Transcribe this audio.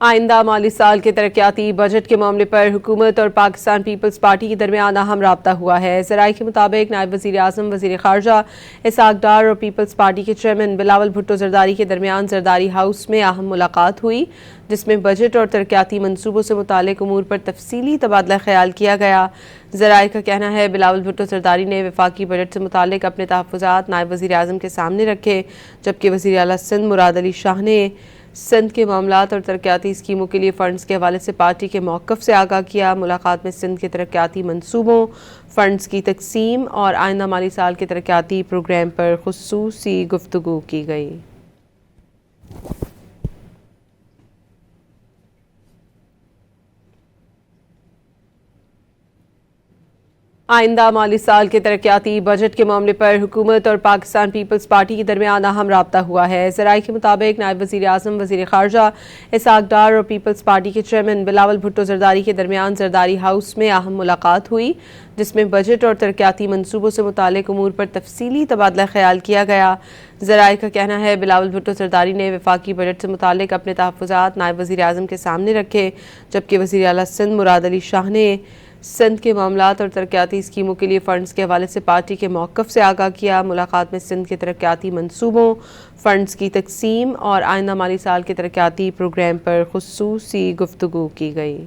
آئندہ مالی سال کے ترقیاتی بجٹ کے معاملے پر حکومت اور پاکستان پیپلز پارٹی کے درمیان اہم رابطہ ہوا ہے۔ ذرائع کے مطابق نائب وزیر اعظم وزیر خارجہ اسحاق ڈار اور پیپلز پارٹی کے چیئرمین بلاول بھٹو زرداری کے درمیان زرداری ہاؤس میں اہم ملاقات ہوئی، جس میں بجٹ اور ترقیاتی منصوبوں سے متعلق امور پر تفصیلی تبادلہ خیال کیا گیا۔ ذرائع کا کہنا ہے بلاول بھٹو زرداری نے وفاقی بجٹ سے متعلق اپنے تحفظات نائب وزیر اعظم کے سامنے رکھے، جبکہ وزیر اعلیٰ سندھ مراد علی شاہ نے سندھ کے معاملات اور ترقیاتی اسکیموں کے لیے فنڈز کے حوالے سے پارٹی کے موقف سے آگاہ کیا۔ ملاقات میں سندھ کے ترقیاتی منصوبوں، فنڈز کی تقسیم اور آئندہ مالی سال کے ترقیاتی پروگرام پر خصوصی گفتگو کی گئی۔ آئندہ مالی سال کے ترقیاتی بجٹ کے معاملے پر حکومت اور پاکستان پیپلز پارٹی کے درمیان اہم رابطہ ہوا ہے۔ ذرائع کے مطابق نائب وزیر اعظم وزیر خارجہ اسحاق ڈار اور پیپلز پارٹی کے چیئرمین بلاول بھٹو زرداری کے درمیان زرداری ہاؤس میں اہم ملاقات ہوئی، جس میں بجٹ اور ترقیاتی منصوبوں سے متعلق امور پر تفصیلی تبادلہ خیال کیا گیا۔ ذرائع کا کہنا ہے بلاول بھٹو زرداری نے وفاقی بجٹ سے متعلق اپنے تحفظات نائب وزیر اعظم کے سامنے رکھے، جبکہ وزیر اعلیٰ سندھ مراد علی شاہ نے سندھ کے معاملات اور ترقیاتی اسکیموں کے لیے فنڈز کے حوالے سے پارٹی کے موقف سے آگاہ کیا۔ ملاقات میں سندھ کے ترقیاتی منصوبوں، فنڈز کی تقسیم اور آئندہ مالی سال کے ترقیاتی پروگرام پر خصوصی گفتگو کی گئی۔